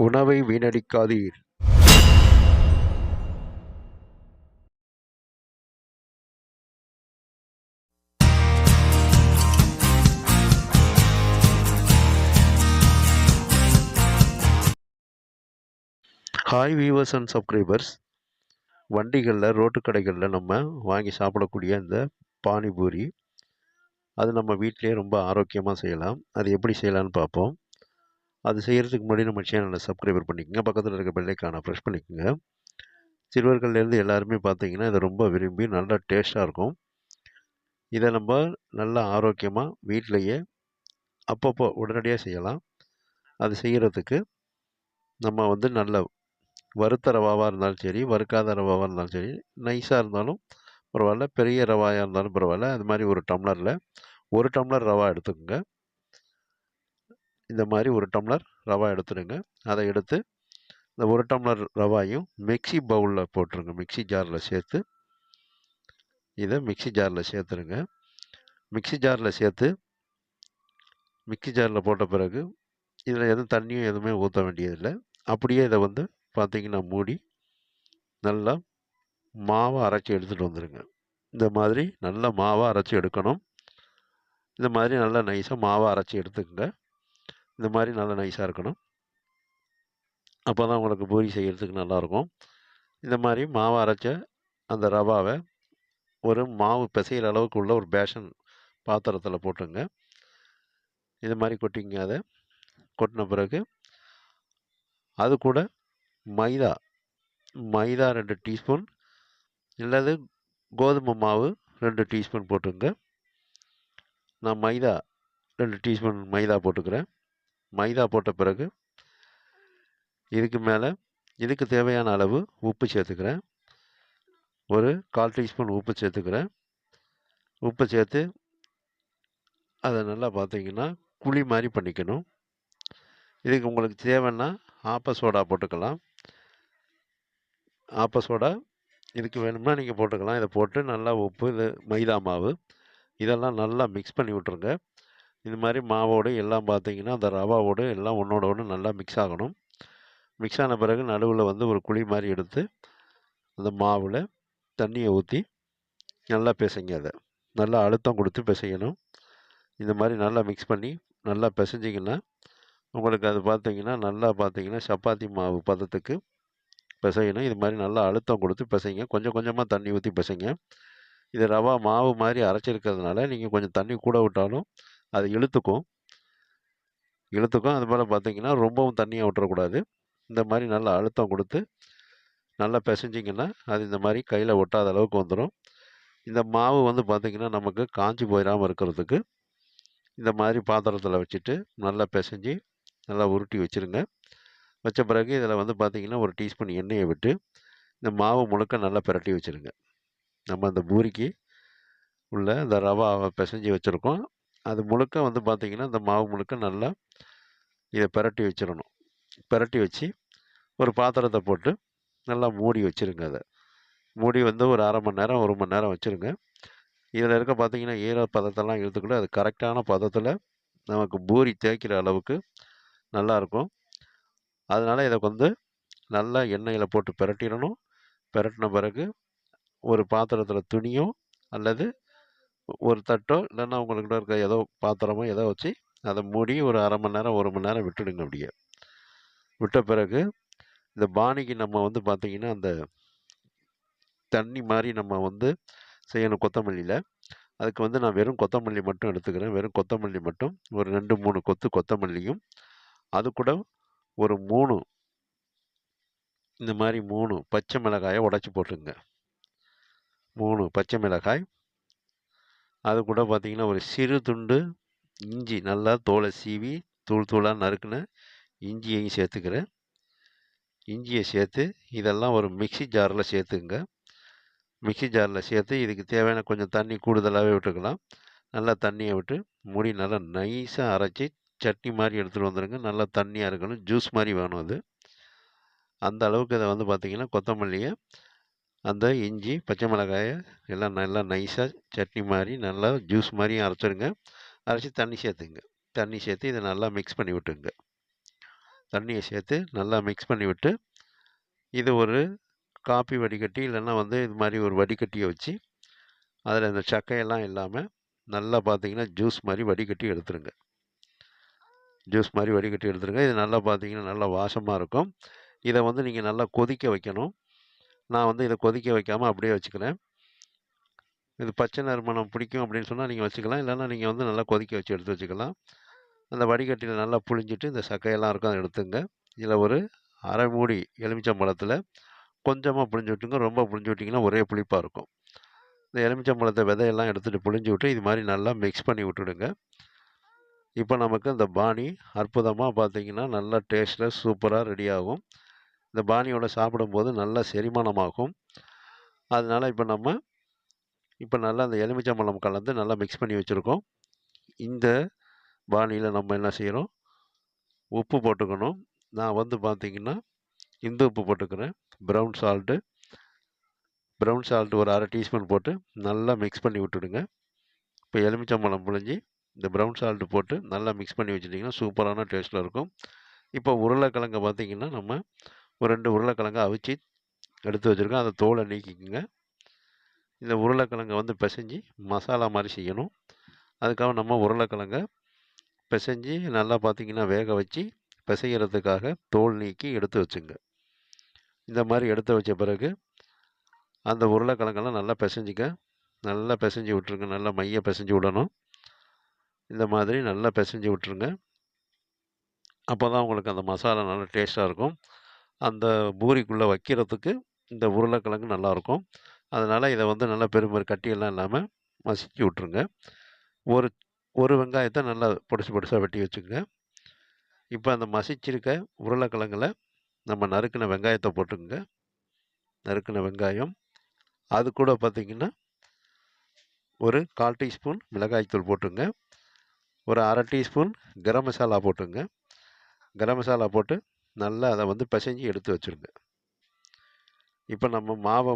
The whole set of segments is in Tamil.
உணவை வீணடிக்காதீர். Hi viewers and subscribers. வண்டிகளில் ரோட்டு கடைகளில் நம்ம வாங்கி சாப்பிடக்கூடிய இந்த பானிபூரி, அது நம்ம வீட்டிலேயே ரொம்ப ஆரோக்கியமாக செய்யலாம். அது எப்படி செய்யலான்னு பார்ப்போம். அது செய்கிறதுக்கு முன்னாடி நம்ம சேனலை சப்ஸ்கிரைபர் பண்ணிக்கோங்க, பக்கத்தில் இருக்க பெல்லைக்கான ப்ரெஸ் பண்ணிக்கோங்க. சிறுவர்கள்லேருந்து எல்லாருமே பார்த்தீங்கன்னா இதை ரொம்ப விரும்பி நல்லா டேஸ்ட்டாக இருக்கும். இதை நம்ம நல்லா ஆரோக்கியமாக வீட்டிலையே அப்பப்போ உடனடியாக செய்யலாம். அது செய்கிறதுக்கு நம்ம நல்ல வறுத்த ரவாவாக இருந்தாலும் சரி, வறுக்காத ரவாவாக இருந்தாலும் சரி, நைஸாக இருந்தாலும் பரவாயில்ல, பெரிய ரவாயாக இருந்தாலும் பரவாயில்ல, அது மாதிரி ஒரு டம்ளரில் 1 டம்ளர் ரவா எடுத்துக்கோங்க. இந்த மாதிரி 1 டம்ளர் ரவா எடுத்துடுங்க. அதை எடுத்து இந்த 1 டம்ளர் ரவாயும் மிக்ஸி பவுலில் போட்டுருங்க. மிக்ஸி ஜாரில் சேர்த்து இதை மிக்ஸி ஜாரில் சேர்த்துருங்க. மிக்ஸி ஜாரில் சேர்த்து மிக்ஸி ஜாரில் போட்ட பிறகு இதில் எதுவும் தண்ணியும் எதுவுமே ஊற்ற வேண்டியதில்லை. அப்படியே இதை பார்த்தீங்கன்னா மூடி நல்லா மாவை அரைச்சி எடுத்துகிட்டு வந்துடுங்க. இந்த மாதிரி நல்லா மாவை அரைச்சி எடுக்கணும். இந்த மாதிரி நல்லா நைஸாக மாவை அரைச்சி எடுத்துக்கோங்க. இந்த மாதிரி நல்லா நைஸாக இருக்கணும். அப்போ தான் உங்களுக்கு பூரி செய்கிறதுக்கு நல்லாயிருக்கும். இந்த மாதிரி மாவை அரைச்ச அந்த ரவாவை ஒரு மாவு பிசைகிற அளவுக்கு உள்ள ஒரு பேஷன் பாத்திரத்தில் போட்டுங்க. இது மாதிரி கொட்டிங்க. அதை கொட்டின பிறகு அது கூட மைதா 2 டீஸ்பூன் இல்லது கோதுமை மாவு 2 டீஸ்பூன் போட்டுங்க. நான் 2 டீஸ்பூன் மைதா போட்டுக்கிறேன். மைதா போட்ட பிறகு இதுக்கு தேவையான அளவு உப்பு சேர்த்துக்கிறேன். ஒரு 1/4 டீஸ்பூன் உப்பு சேர்த்துக்கிறேன். உப்பு சேர்த்து அதை நல்லா பார்த்தீங்கன்னா குழி மாதிரி பண்ணிக்கணும். இதுக்கு உங்களுக்கு தேவைன்னா ஆப்ப சோடா போட்டுக்கலாம். ஆப்ப சோடா இதுக்கு வேணும்னா நீங்கள் போட்டுக்கலாம். இதை போட்டு நல்லா உப்பு, இது மைதா மாவு, இதெல்லாம் நல்லா மிக்ஸ் பண்ணி விட்ருங்க. இது மாதிரி மாவோடு எல்லாம் பார்த்தீங்கன்னா அந்த ரவாவோடு எல்லாம் ஒன்றோட ஒன்று நல்லா மிக்ஸ் ஆகணும். மிக்ஸ் ஆன பிறகு நடுவில் ஒரு குழி மாதிரி எடுத்து அந்த மாவில் தண்ணியை ஊற்றி நல்லா பிசைங்க. அதை நல்லா அழுத்தம் கொடுத்து பிசையணும். இந்த மாதிரி நல்லா மிக்ஸ் பண்ணி நல்லா பிசைஞ்சிங்கன்னா உங்களுக்கு அது பார்த்தீங்கன்னா சப்பாத்தி மாவு பதத்துக்கு பிசையணும். இது மாதிரி நல்லா அழுத்தம் கொடுத்து பிசைங்க. கொஞ்சம் கொஞ்சமாக தண்ணி ஊற்றி பிசைங்க. இது ரவா மாவு மாதிரி அரைச்சிருக்கிறதுனால நீங்கள் கொஞ்சம் தண்ணி கூட விட்டாலும் அது இழுத்துக்கும். அது போல் பார்த்தீங்கன்னா ரொம்பவும் தண்ணியாக விட்டுறக்கூடாது. இந்த மாதிரி நல்லா அழுத்தம் கொடுத்து நல்லா பிசைஞ்சிங்கன்னா அது இந்த மாதிரி கையில் ஒட்டாத அளவுக்கு வந்துடும். இந்த மாவு பார்த்திங்கன்னா நமக்கு காஞ்சி போயிடாமல் இருக்கிறதுக்கு இந்த மாதிரி பாத்திரத்தில் வச்சுட்டு நல்லா பிசைஞ்சி நல்லா உருட்டி வச்சுருங்க. வச்ச பிறகு இதில் பார்த்திங்கன்னா ஒரு டீஸ்பூன் எண்ணெயை விட்டு இந்த மாவு முழுக்க நல்லா பிரட்டி வச்சுருங்க. நம்ம அந்த பூரிக்கு உள்ள இந்த ரவாவை பிசைஞ்சி வச்சுருக்கோம். அது முழுக்க பார்த்திங்கன்னா இந்த மாவு முழுக்க நல்லா இதை பிரட்டி வச்சிடணும். பிரட்டி வச்சு ஒரு பாத்திரத்தை போட்டு நல்லா மூடி வச்சுருங்க. அதை மூடி ஒரு 1/2 மணி நேரம் 1 மணி நேரம் வச்சுருங்க. இதில் இருக்க பார்த்திங்கன்னா ஈர பதத்தெல்லாம் இழுத்துக்கூட அது கரெக்டான பதத்தில் நமக்கு பூரி தேய்க்கிற அளவுக்கு நல்லாயிருக்கும். அதனால் இதை நல்லா எண்ணெயில் போட்டு பிரட்டிடணும். பிரட்டின பிறகு ஒரு பாத்திரத்தில் துணியோ அல்லது ஒரு தட்டோ இல்லைன்னா உங்கள்கிட்ட இருக்க ஏதோ பாத்திரமோ ஏதோ வச்சு அதை மூடி ஒரு 1/2 மணி நேரம் 1 மணி நேரம் விட்டுடுங்க. அப்படியே விட்ட பிறகு இந்த பானிக்கு நம்ம பார்த்திங்கன்னா அந்த தண்ணி மாதிரி நம்ம செய்யணும் கொத்தமல்லியில். அதுக்கு நான் வெறும் கொத்தமல்லி மட்டும் எடுத்துக்கிறேன். வெறும் கொத்தமல்லி மட்டும் ஒரு 2-3 கொத்து கொத்தமல்லியும் அது கூட ஒரு 3 இந்த மாதிரி 3 பச்சை மிளகாயை உடச்சி போட்டுங்க. 3 பச்சை மிளகாய். அது கூட பார்த்திங்கன்னா ஒரு சிறு துண்டு இஞ்சி, நல்லா தோலை சீவி தூளாக நறுக்குன இஞ்சியையும் சேர்த்துக்கிறேன். இஞ்சியை சேர்த்து இதெல்லாம் ஒரு மிக்ஸி ஜாரில் சேர்த்துங்க. மிக்ஸி ஜாரில் சேர்த்து இதுக்கு தேவையான கொஞ்சம் தண்ணி கூடுதலாகவே விட்டுக்கலாம். நல்லா தண்ணியை விட்டு மூடி நல்லா நைஸாக அரைச்சி சட்னி மாதிரி எடுத்துகிட்டு வந்துடுங்க. நல்லா தண்ணியாக இருக்கணும், ஜூஸ் மாதிரி வேணும் அது. அந்த அளவுக்கு இதை பார்த்திங்கன்னா கொத்தமல்லியை, அந்த இஞ்சி, பச்சை மிளகாயை எல்லாம் நல்லா நைஸாக சட்னி மாதிரி நல்லா ஜூஸ் மாதிரியும் அரைச்சிடுங்க. அரைச்சி தண்ணி சேர்த்துங்க. தண்ணி சேர்த்து இதை நல்லா மிக்ஸ் பண்ணி விட்டுங்க. தண்ணியை சேர்த்து நல்லா மிக்ஸ் பண்ணி விட்டு, இது ஒரு காப்பி வடிகட்டி இல்லைன்னா வந்து இது மாதிரி ஒரு வடிகட்டியை வச்சு அதில் இந்த சக்கையெல்லாம் இல்லாமல் நல்லா பார்த்தீங்கன்னா ஜூஸ் மாதிரி வடிகட்டி எடுத்துருங்க. ஜூஸ் மாதிரி வடிகட்டி எடுத்துருங்க. இது நல்லா பார்த்தீங்கன்னா நல்லா வாசமாக இருக்கும். இதை வந்து நீங்கள் நல்லா கொதிக்க வைக்கணும். நான் வந்து இதை கொதிக்க வைக்காமல் அப்படியே வச்சுக்கிறேன். இது பச்சை நறுமணம் பிடிக்கும் அப்படின்னு சொன்னால் நீங்கள் வச்சுக்கலாம். இல்லைன்னா நீங்கள் வந்து நல்லா கொதிக்க வச்சு எடுத்து வச்சுக்கலாம். அந்த வடிகட்டியில் நல்லா புழிஞ்சிட்டு இந்த சக்கையெல்லாம் இருக்கும் அதை எடுத்துங்க. இதில் ஒரு அரை மூடி எலுமிச்சம்பழத்தில் கொஞ்சமாக புழிஞ்சு விட்டுங்க. ரொம்ப புழிஞ்சு விட்டிங்கன்னா ஒரே புளிப்பாக இருக்கும். இந்த எலுமிச்சம்பழத்தை விதையெல்லாம் எடுத்துகிட்டு புழிஞ்சு விட்டு இது மாதிரி நல்லா மிக்ஸ் பண்ணி விட்டுடுங்க. இப்போ நமக்கு இந்த பானி அற்புதமாக பார்த்தீங்கன்னா நல்லா டேஸ்ட்டில் சூப்பராக ரெடி ஆகும். இந்த பானியோட சாப்பிடும்போது நல்லா செரிமானமாகும். அதனால் இப்போ நல்லா அந்த எலுமிச்சம்பழம் கலந்து நல்லா மிக்ஸ் பண்ணி வச்சுருக்கோம். இந்த பானியில் நம்ம என்ன செய்கிறோம், உப்பு போட்டுக்கணும். நான் வந்து பார்த்தீங்கன்னா இந்து உப்பு போட்டுக்கிறேன். ப்ரௌன் சால்ட்டு ஒரு அரை டீஸ்பூன் போட்டு நல்லா மிக்ஸ் பண்ணி விட்டுடுங்க. இப்போ எலுமிச்சம்பழம் புழிஞ்சி இந்த ப்ரௌன் சால்ட்டு போட்டு நல்லா மிக்ஸ் பண்ணி வச்சுட்டிங்கன்னா சூப்பரான டேஸ்ட்டில் இருக்கும். இப்போ உருளைக்கிழங்கை பார்த்திங்கன்னா நம்ம ஒரு 2 உருளைக்கிழங்கை அவிச்சு எடுத்து வச்சுருக்கோம். அதை தோலை நீக்கிக்குங்க. இந்த உருளைக்கிழங்கை வந்து பிசைஞ்சு மசாலா மாதிரி செய்யணும். அதுக்காக நம்ம உருளைக்கிழங்கை பிசைஞ்சு நல்லா பார்த்திங்கன்னா வேக வச்சு பிசைகிறதுக்காக தோல் நீக்கி எடுத்து வச்சுங்க. இந்த மாதிரி எடுத்து வச்ச பிறகு அந்த உருளைக்கிழங்கெல்லாம் நல்லா பிசைஞ்சிக்க. நல்லா பிசைஞ்சு விட்ருங்க. நல்லா மைய பிசைஞ்சு விடணும். இந்த மாதிரி நல்லா பிசைஞ்சு விட்ருங்க. அப்போ தான் உங்களுக்கு அந்த மசாலா நல்லா டேஸ்ட்டாக இருக்கும். அந்த பூரிக்குள்ளே வைக்கிறதுக்கு இந்த உருளைக்கிழங்கு நல்லாயிருக்கும். அதனால் இதை வந்து நல்லா பெரும் கட்டியெல்லாம் இல்லாமல் மசிச்சு விட்ருங்க. ஒரு ஒரு வெங்காயத்தை நல்லா பொடிசு பொடிசாக வெட்டி வச்சுக்கோங்க. இப்போ அந்த மசிச்சிருக்க உருளைக்கிழங்குல நம்ம நறுக்கின வெங்காயத்தை போட்டுக்கோங்க. நறுக்கின வெங்காயம், அது கூட பார்த்திங்கன்னா ஒரு 1/4 டீஸ்பூன் மிளகாய்த்தூள் போட்டுங்க. ஒரு அரை டீஸ்பூன் கரம் மசாலா போட்டுங்க. கரம் மசாலா போட்டு நல்லா அதை வந்து பிசைஞ்சு எடுத்து வச்சுருங்க. இப்போ நம்ம மாவை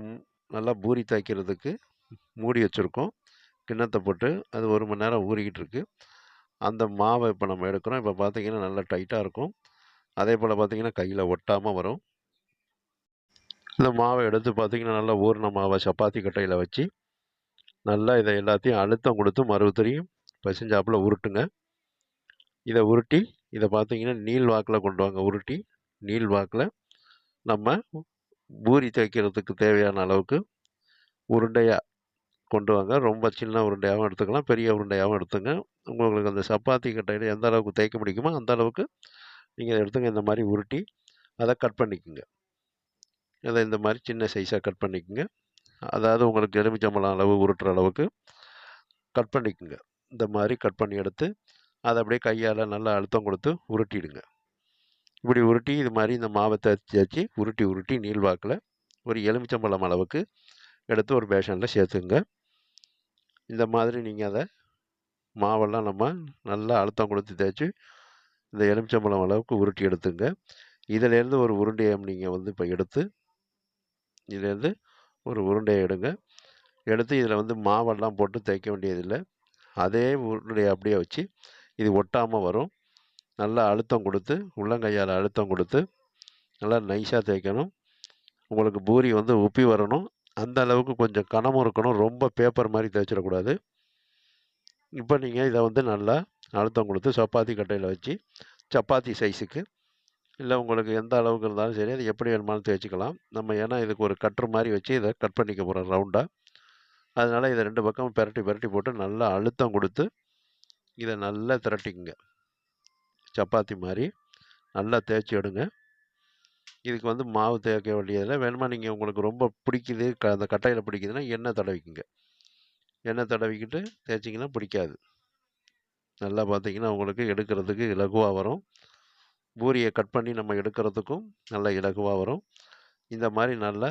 நல்லா பூரி தேய்க்கிறதுக்கு மூடி வச்சுருக்கோம். கிண்ணத்தை போட்டு அது 1 மணி நேரம் ஊறிக்கிட்டு இருக்கு. அந்த மாவை இப்போ நம்ம எடுக்கிறோம். இப்போ பார்த்தீங்கன்னா நல்லா டைட்டாக இருக்கும். அதே போல் பார்த்தீங்கன்னா கையில் ஒட்டாமல் வரும். இந்த மாவை எடுத்து பார்த்தீங்கன்னா நல்லா ஊறின மாவை சப்பாத்தி கட்டையில் வச்சு நல்லா இதை எல்லாத்தையும் அழுத்தம் கொடுத்து மறுபடியும் பிசைஞ்சாப்புல உருட்டுங்க. இதை உருட்டி இதை பார்த்தீங்கன்னா நீள் வாக்கில் கொண்டு வாங்க. உருட்டி நீள் வாக்கில் நம்ம பூரி தேய்க்கிறதுக்கு தேவையான அளவுக்கு உருண்டையாக கொண்டு வாங்க. ரொம்ப சின்ன உருண்டையாகவும் எடுத்துக்கலாம், பெரிய உருண்டையாகவும் எடுத்துங்க. உங்களுக்கு அந்த சப்பாத்தி கட்டையில் எந்த அளவுக்கு தேய்க்க முடியுமோ அந்த அளவுக்கு நீங்கள் எடுத்துங்க. இந்த மாதிரி உருட்டி அதை கட் பண்ணிக்கோங்க. அதை இந்த மாதிரி சின்ன சைஸாக கட் பண்ணிக்கோங்க. அதாவது உங்களுக்கு எலுமிச்சம்பழம் அளவு உருட்டுற அளவுக்கு கட் பண்ணிக்கோங்க. இந்த மாதிரி கட் பண்ணி எடுத்து அதை அப்படியே கையால் நல்லா அழுத்தம் கொடுத்து உருட்டிடுங்க. இப்படி உருட்டி இது மாதிரி இந்த மாவை தேய்ச்சி உருட்டி நீள்வாக்கில் ஒரு எலுமிச்சம்பழம் அளவுக்கு எடுத்து ஒரு பேஷனில் சேர்த்துங்க. இந்த மாதிரி நீங்கள் அதை மாவெல்லாம் நம்ம நல்லா அழுத்தம் கொடுத்து தேய்ச்சி இந்த எலுமிச்சம்பழம் அளவுக்கு உருட்டி எடுத்துங்க. இதிலேருந்து ஒரு உருண்டையை நீங்கள் வந்து இப்போ எடுத்து இதிலேருந்து ஒரு உருண்டையை எடுங்க. எடுத்து இதில் வந்து மாவெல்லாம் போட்டு தேய்க்க வேண்டியதில்லை. அதே உருண்டையை அப்படியே வச்சு இது ஒட்டாமல் வரும். நல்லா அழுத்தம் கொடுத்து உள்ளங்கையால் அழுத்தம் கொடுத்து நல்லா நைஸாக தேய்க்கணும். உங்களுக்கு பூரி வந்து உப்பி வரணும். அந்த அளவுக்கு கொஞ்சம் கனமும் இருக்கணும். ரொம்ப பேப்பர் மாதிரி தேய்ச்சிடக்கூடாது. இப்போ நீங்கள் இதை வந்து நல்லா அழுத்தம் கொடுத்து சப்பாத்தி கட்டையில் வச்சு சப்பாத்தி சைஸுக்கு இல்லை உங்களுக்கு எந்த அளவுக்கு இருந்தாலும் சரி அது எப்படி வேணுமாலும் தேய்ச்சிக்கலாம். நம்ம ஏன்னா இதுக்கு ஒரு கட்ரு மாதிரி வச்சு இதை கட் பண்ணிக்க போகிறோம் ரவுண்டாக. அதனால் இதை 2 பக்கமும் பெரட்டி போட்டு நல்லா அழுத்தம் கொடுத்து இதை நல்லா திரட்டிக்குங்க. சப்பாத்தி மாதிரி நல்லா தேய்ச்சி எடுங்க. இதுக்கு வந்து மாவு தேய்க்க வேண்டியதில்லை. வேணுமா நீங்கள் உங்களுக்கு ரொம்ப பிடிக்குது அந்த கட்டையில் பிடிக்குதுன்னா எண்ணெய் தடவிக்குங்க. எண்ணெய் தடவிக்கிட்டு தேய்ச்சிங்கன்னா பிடிக்காது. நல்லா பார்த்தீங்கன்னா உங்களுக்கு எடுக்கிறதுக்கு இலகுவாக வரும். பூரியை கட் பண்ணி நம்ம எடுக்கிறதுக்கும் நல்லா இலகுவாக வரும். இந்த மாதிரி நல்லா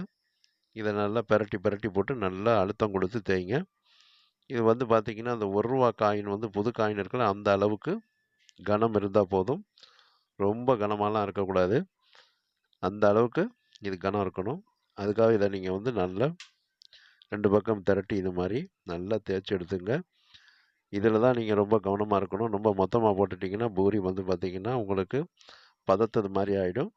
இதை நல்லா பெரட்டி போட்டு நல்லா அழுத்தம் கொடுத்து தேய்ங்க. இது வந்து பார்த்திங்கன்னா அந்த ₹1 காயின் வந்து புது காயின் இருக்குல்ல அந்த அளவுக்கு கனம் இருந்தால் போதும். ரொம்ப கனமாலாம் இருக்கக்கூடாது. அந்த அளவுக்கு இது கனம் இருக்கணும். அதுக்காக இதை நீங்கள் வந்து நல்லா 2 பக்கம் திரட்டி இது மாதிரி நல்லா தேய்ச்சி எடுத்துங்க. இதில் தான் நீங்கள் ரொம்ப கவனமாக இருக்கணும். ரொம்ப மொத்தமாக போட்டுட்டிங்கன்னா பூரி வந்து பார்த்திங்கன்னா உங்களுக்கு பதத்தது மாதிரி ஆகிடும்.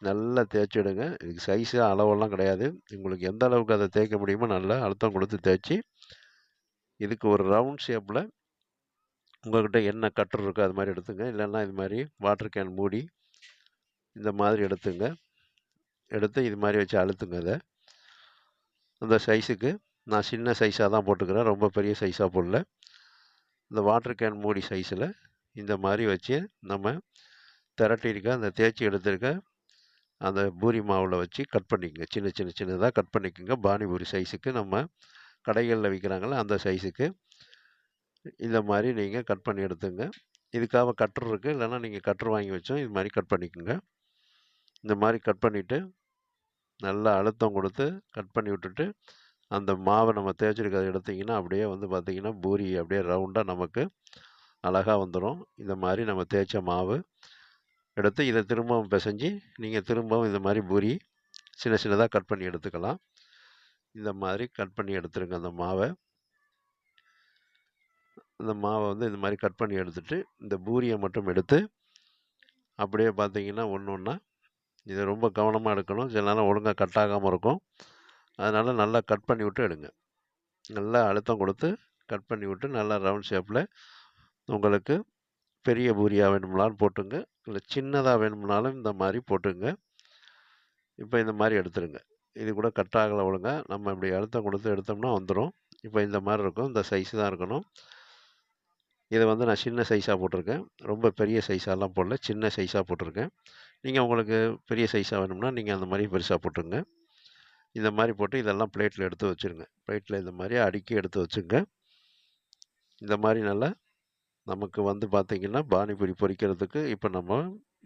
நல்லா தேய்ச்சிடுங்க. இதுக்கு சைஸு அளவெல்லாம் கிடையாது. உங்களுக்கு எந்த அளவுக்கு அதை தேய்க்க முடியுமோ நல்லா அழுத்தம் கொடுத்து தேய்ச்சி, இதுக்கு ஒரு ரவுண்ட் ஷேப்பில் உங்கள்கிட்ட என்ன கட்டர் இருக்கோ அது மாதிரி எடுத்துங்க. இல்லைன்னா இது மாதிரி வாட்டர் கேன் மூடி இந்த மாதிரி எடுத்துங்க. எடுத்து இது மாதிரி வச்சு அழுத்துங்க. அதை அந்த சைஸுக்கு நான் சின்ன சைஸாக தான் போட்டுக்கிறேன், ரொம்ப பெரிய சைஸாக போடல. இந்த வாட்டர் கேன் மூடி சைஸில் இந்த மாதிரி வச்சு நம்ம திரட்டியிருக்க அந்த தேய்ச்சி எடுத்திருக்க அந்த பூரி மாவில் வச்சு கட் பண்ணிக்கங்க. சின்ன சின்ன சின்னதாக கட் பண்ணிக்கோங்க. பானிபூரி சைஸுக்கு நம்ம கடைகளில் விற்கிறாங்கள அந்த சைஸுக்கு இந்த மாதிரி நீங்கள் கட் பண்ணி எடுத்துங்க. இதுக்காக கட்டர் இருக்குது, இல்லைன்னா நீங்கள் கட்டர் வாங்கி வச்சோம் இது மாதிரி கட் பண்ணிக்கோங்க. இந்த மாதிரி கட் பண்ணிவிட்டு நல்லா அழுத்தம் கொடுத்து கட் பண்ணி விட்டுட்டு அந்த மாவை நம்ம தேய்ச்சிருக்கிறத எடுத்திங்கன்னா அப்படியே வந்து பார்த்திங்கன்னா பூரி அப்படியே ரவுண்டாக நமக்கு அழகாக வந்துடும். இந்த மாதிரி நம்ம தேய்ச்ச மாவு எடுத்து இதை திரும்பவும் பிசைஞ்சு நீங்கள் திரும்பவும் இந்த மாதிரி பூரி சின்ன சின்னதாக கட் பண்ணி எடுத்துக்கலாம். இந்த மாதிரி கட் பண்ணி எடுத்துருங்க. அந்த மாவை வந்து இந்த மாதிரி கட் பண்ணி எடுத்துட்டு இந்த பூரியை மட்டும் எடுத்து அப்படியே பார்த்தீங்கன்னா ஒன்று ஒன்றா இதை ரொம்ப கவனமாக எடுக்கணும். சில நேரம் ஒழுங்காக கட் ஆகாமல் இருக்கும். அதனால் நல்லா கட் பண்ணி விட்டு எடுங்க. நல்லா அழுத்தம் கொடுத்து கட் பண்ணி விட்டு நல்லா ரவுண்ட் ஷேப்பில் உங்களுக்கு பெரிய பூரியாக வேணும்னாலும் போட்டுங்க, இல்லை சின்னதாக வேணும்னாலும் இந்த மாதிரி போட்டுங்க. இப்போ இந்த மாதிரி எடுத்துருங்க. இது கூட கட் ஆகலை ஒழுங்காக, நம்ம இப்படி அழுத்தம் கொடுத்து எடுத்தோம்னா வந்துடும். இப்போ இந்த மாதிரி இருக்கும், இந்த சைஸ் தான் இருக்கணும். இதை வந்து நான் சின்ன சைஸாக போட்டிருக்கேன், ரொம்ப பெரிய சைஸாலாம் போடல, சின்ன சைஸாக போட்டிருக்கேன். நீங்கள் உங்களுக்கு பெரிய சைஸாக வேணும்னா நீங்கள் அந்த மாதிரி பெருசாக போட்டுருங்க. இந்த மாதிரி போட்டு இதெல்லாம் பிளேட்டில் எடுத்து வச்சுருங்க. பிளேட்டில் இந்த மாதிரி அடுக்கி எடுத்து வச்சுங்க. இந்த மாதிரி நல்லா நமக்கு வந்து பார்த்திங்கன்னா பானிபூரி பொரிக்கிறதுக்கு இப்போ நம்ம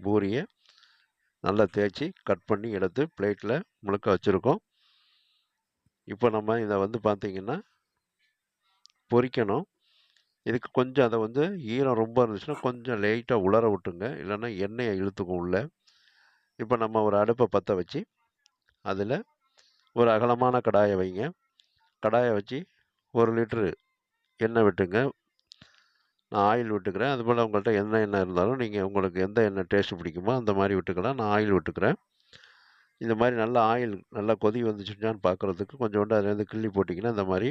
பூரியை நல்லா தேய்ச்சி கட் பண்ணி எடுத்து பிளேட்டில் முழுக்க வச்சுருக்கோம். இப்போ நம்ம இதை வந்து பார்த்திங்கன்னா பொரிக்கணும். இதுக்கு கொஞ்சம் அதை வந்து ஈரம் ரொம்ப இருந்துச்சுன்னா கொஞ்சம் லைட்டாக உலர விட்டுங்க, இல்லைன்னா எண்ணெயை இழுத்துக்கும் உள்ள. இப்போ நம்ம ஒரு அடுப்பை பற்ற வச்சு அதில் ஒரு அகலமான கடாயை வைங்க. கடாயை வச்சு 1 லிட்ரு எண்ணெய் விட்டுங்க. நான் ஆயில் விட்டுக்கிறேன். அதுபோல் உங்கள்கிட்ட எண்ணெய் இருந்தாலும் நீங்கள் உங்களுக்கு எந்த எண்ணெய் டேஸ்ட்டு பிடிக்குமோ அந்த மாதிரி விட்டுக்கலாம். நான் ஆயில் விட்டுக்கிறேன். இந்த மாதிரி நல்லா ஆயில் நல்லா கொதி வந்துச்சுன்னான்னு பார்க்குறதுக்கு கொஞ்சோண்டு அதுலேருந்து கிள்ளி போட்டிங்கன்னா இந்த மாதிரி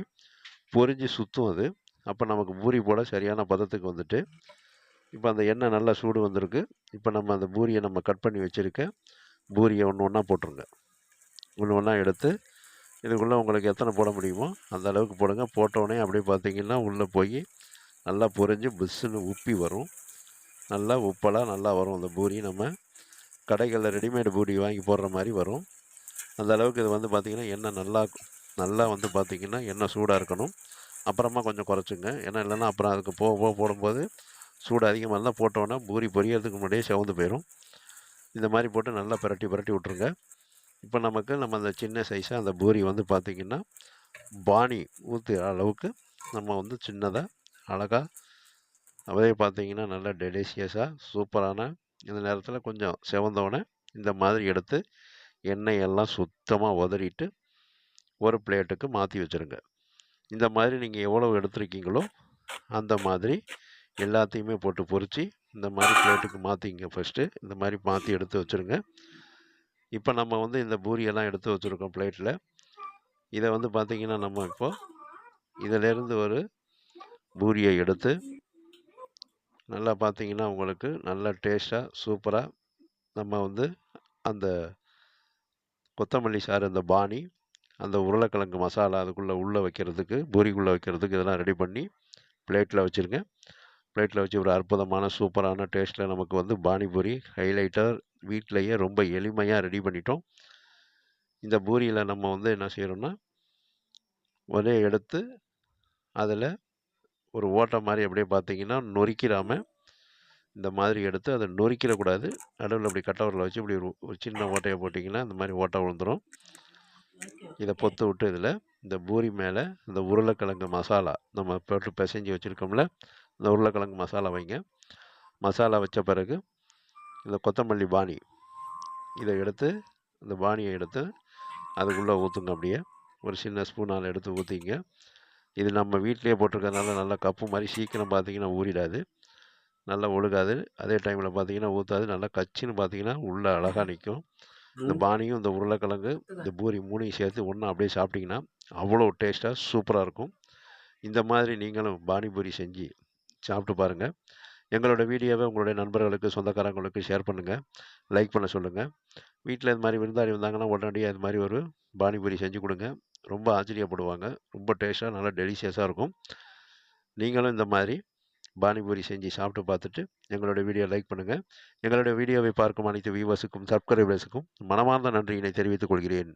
பொரிஞ்சு சுற்றும் அது. அப்போ நமக்கு பூரி போட சரியான பதத்துக்கு வந்துட்டு, இப்போ அந்த எண்ணெய் நல்லா சூடு வந்திருக்கு. இப்போ நம்ம அந்த பூரியை நம்ம கட் பண்ணி வச்சுருக்க பூரியை ஒன்று ஒன்றா போட்டுருங்க. ஒன்று ஒன்றா எடுத்து இதுக்குள்ளே உங்களுக்கு எத்தனை போட முடியுமோ அந்த அளவுக்கு போடுங்க. போட்டோடனே அப்படியே பார்த்தீங்கன்னா உள்ளே போய் நல்லா பொரிஞ்சு புஷ்ஷுன்னு உப்பி வரும். நல்லா உப்பெல்லாம் நல்லா வரும் அந்த பூரி. நம்ம கடைகளில் ரெடிமேடு பூரி வாங்கி போடுற மாதிரி வரும். அந்த அளவுக்கு இது வந்து பார்த்திங்கன்னா எண்ணெய் நல்லா வந்து பார்த்திங்கன்னா எண்ணெய் சூடாக இருக்கணும். அப்புறமா கொஞ்சம் குறைச்சுங்க, ஏன்னா இல்லைன்னா அப்புறம் அதுக்கு போக போடும்போது சூடு அதிகமாக இருந்தால் போட்டோன்னா பூரி பொரியறதுக்கு முன்னாடியே செவந்து போயிடும். இந்த மாதிரி போட்டு நல்லா பிரட்டி விட்டுருங்க. இப்போ நம்ம அந்த சின்ன சைஸாக அந்த பூரி வந்து பார்த்திங்கன்னா பானி ஊற்றுற அளவுக்கு நம்ம வந்து சின்னதாக அழகாக அதே பார்த்திங்கன்னா நல்லா டெலிஷியஸாக சூப்பரான இந்த நேரத்தில் கொஞ்சம் செவந்தோடனே இந்த மாதிரி எடுத்து எண்ணெயெல்லாம் சுத்தமாக உதறிட்டு ஒரு பிளேட்டுக்கு மாற்றி வச்சுருங்க. இந்த மாதிரி நீங்கள் எவ்வளோ எடுத்துருக்கீங்களோ அந்த மாதிரி எல்லாத்தையுமே போட்டு பொரித்து இந்த மாதிரி பிளேட்டுக்கு மாற்றிங்க. ஃபஸ்ட்டு இந்த மாதிரி மாற்றி எடுத்து வச்சுருங்க. இப்போ நம்ம வந்து இந்த பூரியெல்லாம் எடுத்து வச்சுருக்கோம் பிளேட்டில். இதை வந்து பார்த்திங்கன்னா நம்ம இப்போது இதிலேருந்து ஒரு பூரியை எடுத்து நல்லா பார்த்திங்கன்னா உங்களுக்கு நல்லா டேஸ்ட்டாக சூப்பராக நம்ம வந்து அந்த கொத்தமல்லி சாறு, அந்த பானி, அந்த உருளைக்கிழங்கு மசாலா அதுக்குள்ளே உள்ளே வைக்கிறதுக்கு பூரிக்குள்ளே வைக்கிறதுக்கு இதெல்லாம் ரெடி பண்ணி பிளேட்டில் வச்சுருங்க. பிளேட்டில் வச்சு ஒரு அற்புதமான சூப்பரான டேஸ்ட்டில் நமக்கு வந்து பானிபூரி ஹைலைட்டாக வீட்டிலையே ரொம்ப எளிமையாக ரெடி பண்ணிட்டோம். இந்த பூரியில் நம்ம வந்து என்ன செய்கிறோன்னா ஒரே எடுத்து அதில் ஒரு ஓட்டை மாதிரி அப்படியே பார்த்திங்கன்னா நொறுக்கிடாமல் இந்த மாதிரி எடுத்து அதை நொறுக்கிடக்கூடாது. நடுவில் அப்படி கட்டவரில் வச்சு இப்படி ஒரு சின்ன ஓட்டையை போட்டிங்கன்னா இந்த மாதிரி ஓட்டை விழுந்துடும். இதை பொத்து விட்டு இதில் இந்த பூரி மேலே இந்த உருளைக்கிழங்கு மசாலா நம்ம போட்டு பிசைஞ்சு வச்சுருக்கோம்ல, இந்த உருளைக்கிழங்கு மசாலா வைங்க. மசாலா வச்ச பிறகு இந்த கொத்தமல்லி பானி இதை எடுத்து இந்த பானியை எடுத்து அதுக்குள்ளே ஊற்றுங்க. அப்படியே ஒரு சின்ன ஸ்பூனால் எடுத்து ஊற்றிங்க. இது நம்ம வீட்டிலையே போட்டிருக்கறதுனால நல்லா கப்பு மாதிரி சீக்கிரம் பார்த்திங்கன்னா ஊறிடாது. நல்லா ஒழுகாது. அதே டைமில் பார்த்தீங்கன்னா ஊற்றாது. நல்லா கச்சின்னு பார்த்தீங்கன்னா உள்ளே அழகாக நிற்கும். இந்த பானியும் இந்த உருளைக்கிழங்கு இந்த பூரி 3யும் சேர்த்து ஒன்றா அப்படியே சாப்பிட்டிங்கன்னா அவ்வளோ டேஸ்ட்டாக சூப்பராக இருக்கும். இந்த மாதிரி நீங்களும் பானிபூரி செஞ்சு சாப்பிட்டு பாருங்கள். எங்களோட வீடியோவை உங்களுடைய நண்பர்களுக்கு சொந்தக்காரங்களுக்கு ஷேர் பண்ணுங்கள், லைக் பண்ண சொல்லுங்கள். வீட்டில் இது மாதிரி விருந்தாளி வந்தாங்கன்னா உடனடியாக இது மாதிரி ஒரு பானிபூரி செஞ்சு கொடுங்க. ரொம்ப ஆச்சரியப்படுவாங்க. ரொம்ப டேஸ்ட்டாக நல்லா டெலிஷியஸாக இருக்கும். நீங்களும் இந்த மாதிரி பானிபூரி செஞ்சு சாப்பிட்டு பார்த்துட்டு எங்களோட வீடியோ லைக் பண்ணுங்கள். எங்களுடைய வீடியோவை பார்க்கும் அனைத்து வியூவர்ஸுக்கும் சப்ஸ்கிரைபர்ஸுக்கும் மனமார்ந்த நன்றியினை தெரிவித்துக் கொள்கிறேன்.